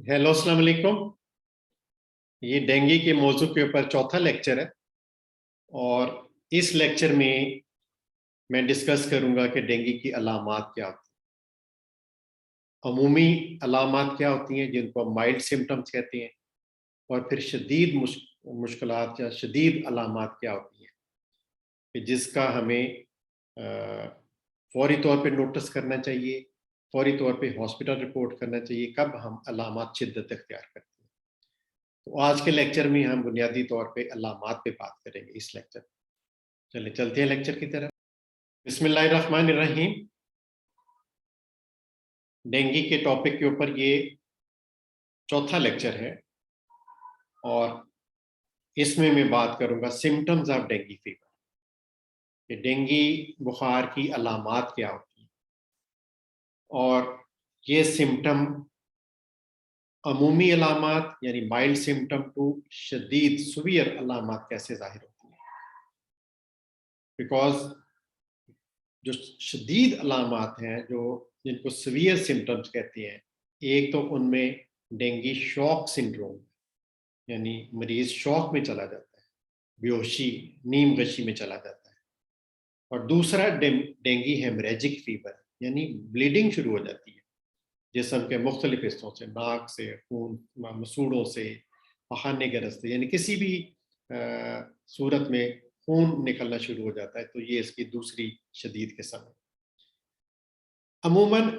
Hello अस्सलाम वालेकुम। ये डेंगू के मौजू के ऊपर चौथा लेक्चर है और इस लेक्चर में मैं डिस्कस करूंगा कि डेंगू की अलामात क्या होती हैं, अमूमी अलामात क्या होती हैं जिनको माइल्ड सिम्टम्स कहते हैं, और फिर शदीद मुश्किलात या शदीद अलामात क्या होती हैं कि जिसका हमें फौरी तौर पे नोटिस करना चाहिए, फौरी तौर पे हॉस्पिटल रिपोर्ट करना चाहिए कब हम अलामात शिद्दत इख्तियार करते हैं। तो आज के लेक्चर में हम बुनियादी तौर पे अलामात पे बात करेंगे इस लेक्चर में। चलिए चलते हैं लेक्चर की तरफ। बिस्मिल्लाहिर्रहमानिर्रहीम। डेंगू के टॉपिक के ऊपर ये चौथा लेक्चर है और इसमें मैं बात करूंगा सिम्टम्स ऑफ डेंगू फीवर, कि डेंगू बुखार की अलामात क्या होती हैं और ये सिम्टम अमूमी अलामात यानी माइल्ड सिम्टम टू शदीद सुवियर अलामात कैसे जाहिर होती हैं। बिकॉज जो शदीद अलामात हैं, जो जिनको सीवियर सिम्टम्स कहते हैं, एक तो उनमें डेंगू शॉक सिंड्रोम, यानी मरीज शॉक में चला जाता है, बेहोशी नीम गशी में चला जाता है, और दूसरा डेंगू हेमरेजिक फीवर, यानी ब्लीडिंग शुरू हो जाती है जिस्म के मुख्तलिफ हिस्सों से, नाक से खून, मसूड़ों से, पखाने के रास्ते, यानी किसी भी सूरत में खून निकलना शुरू हो जाता है। तो ये इसकी दूसरी शदीद किस्म है। अमूमन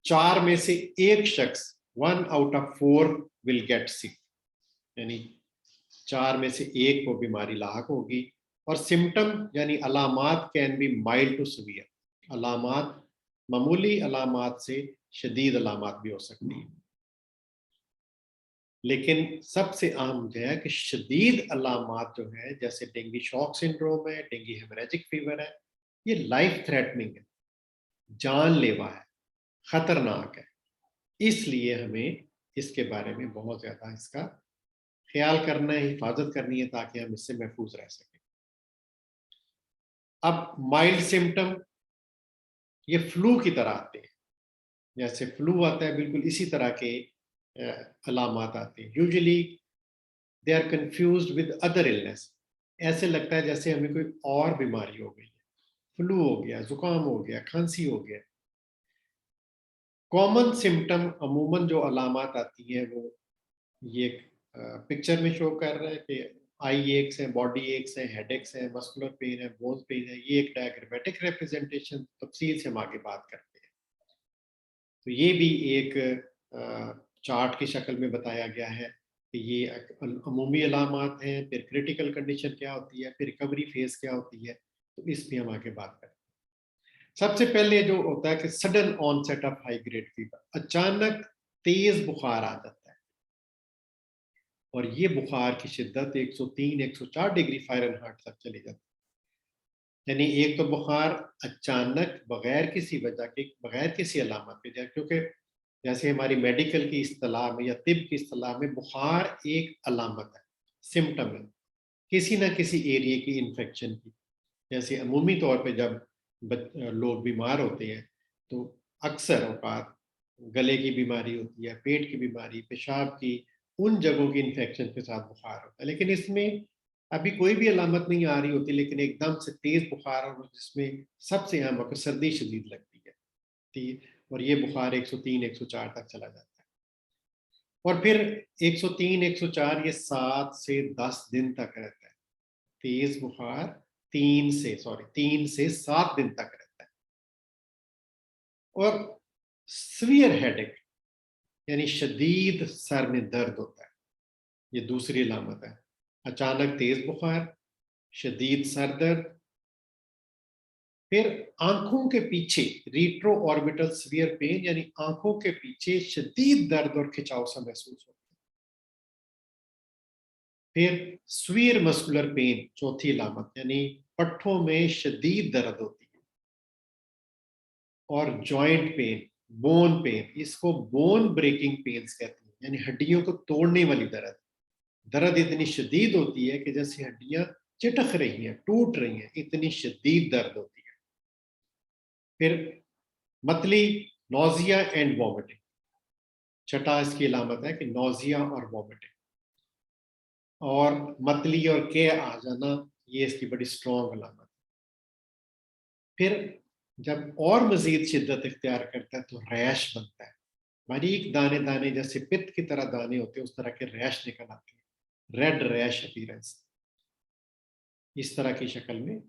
4 में से 1 शख्स 1 out of 4 will get sick, यानी 4 में से 1 को बीमारी लाहक होगी। और सिम्टम यानी अलामात can be mild to severe, अलामात मामूली अलामात से शदीद अलामात भी हो सकती हैं। लेकिन सबसे अहम जो है कि शदीद अलामात जो है, जैसे डेंगू शॉक सिंड्रोम है, डेंगू हेमरेजिक फीवर है, ये लाइफ थ्रेटनिंग है, जानलेवा है, खतरनाक है। इसलिए हमें इसके बारे में बहुत ज़्यादा इसका ख्याल करना है, हिफाजत करनी है, ताकि हम इससे महफूज रह सकें। अब माइल्ड सिम्टम ये फ्लू की तरह आते हैं, जैसे फ्लू आता है बिल्कुल इसी तरह के अलामात आते हैं। Usually they are confused with other illness, ऐसे लगता है जैसे हमें कोई और बीमारी हो गई है, फ्लू हो गया, जुकाम हो गया, खांसी हो गया। कॉमन सिम्टम अमूमन जो अलामात आती हैं वो ये पिक्चर में शो कर रहा है कि आई एक्स है, बॉडी एक्स है, हेड एक्स है, मस्कुलर पेन है, बोन पेन है। ये एक डायग्रामेटिक रिप्रेजेंटेशन, तफसील से हम आगे बात करते हैं। तो ये भी एक चार्ट की शक्ल में बताया गया है कि ये अमूमी अलामात हैं, फिर क्रिटिकल कंडीशन क्या होती है, फिर रिकवरी फेज क्या होती है। तो इस पे हम आगे बात करते हैं। सबसे पहले जो होता है कि sudden onset of high grade fever, अचानक तेज बुखार आ जाता है, और ये बुखार की शिद्दत 103-104 डिग्री फ़ारेनहाइट तक चली जाती है। यानी एक तो बुखार अचानक बगैर किसी वजह के, बगैर किसी अलामत के, क्योंकि जैसे हमारी मेडिकल की इस्तिलाह में या तिब की इस्तिलाह में बुखार एक अलामत है, सिम्टम है किसी ना किसी एरिया की इन्फेक्शन की। जैसे अमूमी तौर पे जब लोग बीमार होते हैं तो अक्सर औकात गले की बीमारी होती है, पेट की बीमारी, पेशाब की, उन जगहों की इन्फेक्शन के साथ बुखार होता है। लेकिन इसमें अभी कोई भी अलामत नहीं आ रही होती, लेकिन एकदम से तेज बुखार, और जिसमें सबसे अहम वक्त सर्दी शदीद लगती है, ठीक, और ये बुखार 103-104 तक चला जाता है। और फिर 103-104 ये 7 से 10 दिन तक रहता है। तेज बुखार 3 से 7 दिन तक रहता है। और सीवियर हेडेक यानी शदीद सर में दर्द होता है, ये दूसरी अलामत है। अचानक तेज बुखार, शदीद सर दर्द, फिर आंखों के पीछे रीट्रो ऑर्बिटल सीवियर पेन, यानी आंखों के पीछे शदीद दर्द और खिंचाव सा महसूस होता है। फिर सीवियर मस्कुलर पेन, चौथी अलामत, यानी पट्ठों में शदीद दर्द होती है। और जॉइंट पेन, बोन पेन, इसको बोन ब्रेकिंग पेन्स कहते हैं, यानी हड्डियों को तोड़ने वाली दर्द। दर्द इतनी शदीद होती है कि जैसे हड्डियां चिटक रही हैं, टूट रही हैं, इतनी शदीद दर्द होती है। फिर मतली, नोजिया एंड वॉमिटिंग, छठा इसकी अलामत है कि नौजिया और वॉमिटिंग, और मतली और के आ जाना, ये इसकी बड़ी स्ट्रॉन्ग अलामत है। फिर जब और मजीद शिद्दत इख्तियार करता है तो रैश बनता है, बारीक दाने दाने जैसे पित्त की तरह दाने होते हैं, उस तरह के रैश निकल आते हैं, रेड रैश अपीयरेंस, इस तरह की शक्ल में।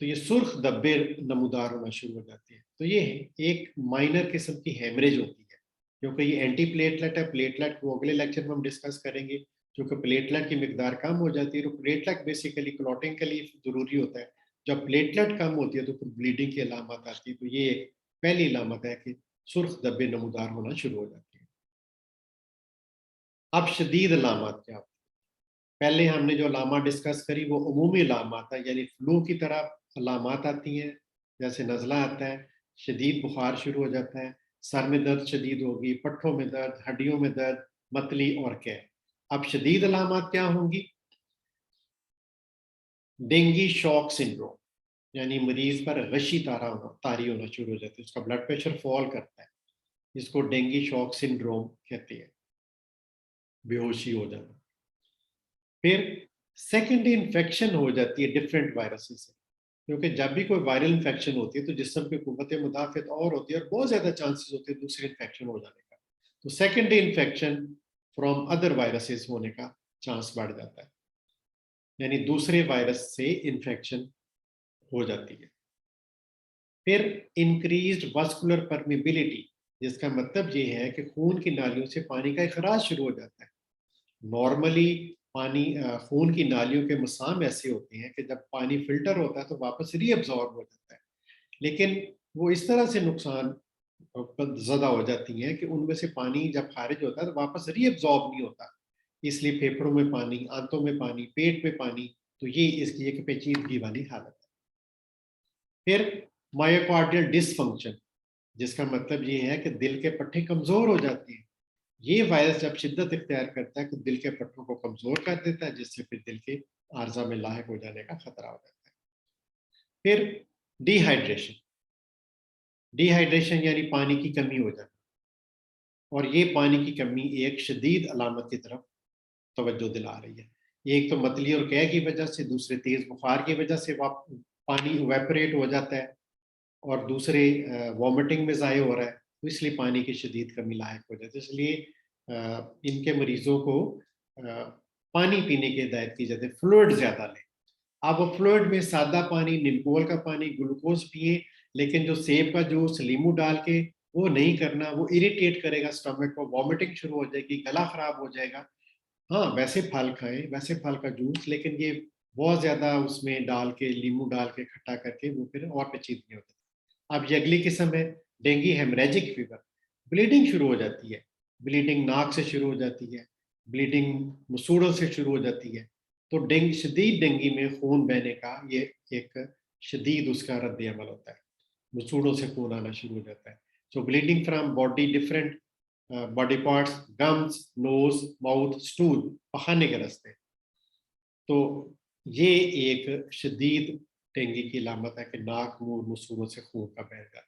तो ये सुर्ख धब्बे नमूदार होना शुरू हो जाते हैं। तो ये एक माइनर किस्म की हेमरेज होती है, क्योंकि ये एंटी प्लेटलेट है। प्लेटलेट को अगले लेक्चर में हम डिस्कस करेंगे, क्योंकि प्लेटलेट की मिकदार कम हो जाती है। तो प्लेटलेट बेसिकली क्लॉटिंग के लिए ज़रूरी होता है। जब प्लेटलेट कम होती है तो फिर ब्लीडिंग की अलामत आती है। तो ये एक पहली अलामत है कि सुर्ख धब्बे नमूदार होना शुरू हो जाती है। अब शदीद अलामत क्या होती है? पहले हमने जो अलामत डिस्कस करी वो अमूमी अलामत है, यानी फ्लू की तरह अलामत आती हैं, जैसे नज़ला आता है, शदीद बुखार शुरू हो जाता है, सर में दर्द शदीद होगी, पट्ठों में दर्द, हड्डियों में दर्द, मतली और कैं। अब शदीद अलामत क्या होंगी? डेंगी शॉक सिंड्रोम, यानी मरीज पर गशी तारी होना शुरू हो जाती है, उसका ब्लड प्रेशर फॉल करता है, इसको डेंगी शॉक सिंड्रोम कहते हैं, बेहोशी हो जाना। फिर सेकेंडरी इन्फेक्शन हो जाती है डिफरेंट वायरसेस से, क्योंकि जब भी कोई वायरल इन्फेक्शन होती है तो जिस्म की कुव्वत मुदाफ़त और होती है और बहुत ज़्यादा चांसेस होते हैं दूसरे इन्फेक्शन हो जाने का। तो secondary infection from other viruses होने का चांस बढ़ जाता है, यानी दूसरे वायरस से इन्फेक्शन हो जाती है। फिर इंक्रीज्ड वास्कुलर परमिबिलिटी, जिसका मतलब ये है कि खून की नालियों से पानी का इखराज शुरू हो जाता है। नॉर्मली पानी खून की नालियों के मसाम ऐसे होते हैं कि जब पानी फिल्टर होता है तो वापस रीअब्जॉर्ब हो जाता है, लेकिन वो इस तरह से नुकसान ज़्यादा हो जाती हैं कि उनमें से पानी जब खारिज होता है तो वापस रीअब्जॉर्ब नहीं होता, इसलिए फेफड़ों में पानी, आंतों में पानी, पेट में पानी। तो ये इसकी एक पेचीदगी वाली हालत है। फिर मायोकार्डियल डिसफंक्शन, जिसका मतलब ये है कि दिल के पट्टे कमज़ोर हो जाते हैं। ये वायरस जब शिद्दत इख्तियार करता है तो दिल के पट्टों को कमज़ोर कर देता है, जिससे फिर दिल के आर्जा में लाहिक हो जाने का खतरा हो जाता है। फिर डिहाइड्रेशन, डिहाइड्रेशन यानी पानी की कमी हो जाना, और ये पानी की कमी एक शदीद अलामत की तरफ तवज्जो दिला रही है। एक तो मतली और कै की वजह से, दूसरे तेज़ बुखार की वजह से पानी इवेपोरेट हो जाता है, और दूसरे वॉमिटिंग में ज़ाय हो रहा है, तो इसलिए पानी की शदीद कमी लायक हो जाती है। इसलिए इनके मरीज़ों को पानी पीने की हिदायत की जाती है, फ्लूइड ज़्यादा लें। आप फ्लूइड में सादा पानी, नीमकोल का पानी, ग्लूकोज पिए, लेकिन जो सेब का जूस, लींबू डाल के वो नहीं करना, वो इरिटेट करेगा स्टमक को, वॉमिटिंग शुरू हो जाएगी, गला खराब हो जाएगा। हाँ, वैसे फल खाएं, वैसे फल का जूस, लेकिन ये बहुत ज़्यादा उसमें डाल के, लींबू डाल के खट्टा करके वो फिर और पेचीदगी होती है। अब ये अगली किस्म है डेंगी हेमरेजिक फीवर, ब्लीडिंग शुरू हो जाती है, ब्लीडिंग नाक से शुरू हो जाती है, ब्लीडिंग मसूड़ों से शुरू हो जाती है। तो शदीद डेंगी में खून बहने का ये एक शदीद उसका रद्द अमल होता है, मसूड़ों से खून आना शुरू हो जाता है। So bleeding from body different body parts, gums, nose, mouth, stool, पखाने के रास्ते। तो ये एक शदीद डेंगू की अलामत है कि नाक, मुंह, मसूड़ों से खून का बहना।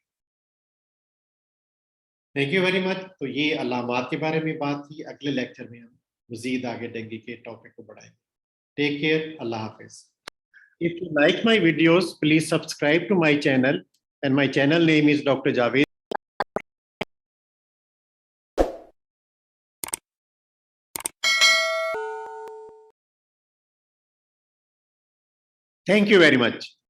Thank you very much. तो ये अलामात के बारे में बात की, अगले लेक्चर में हम मजीद आगे डेंगू के टॉपिक को बढ़ाएंगे। टेक केयर, अल्लाह हाफिज। If you like my videos, please subscribe to my channel, and my channel name is Dr. Javed. Thank you very much.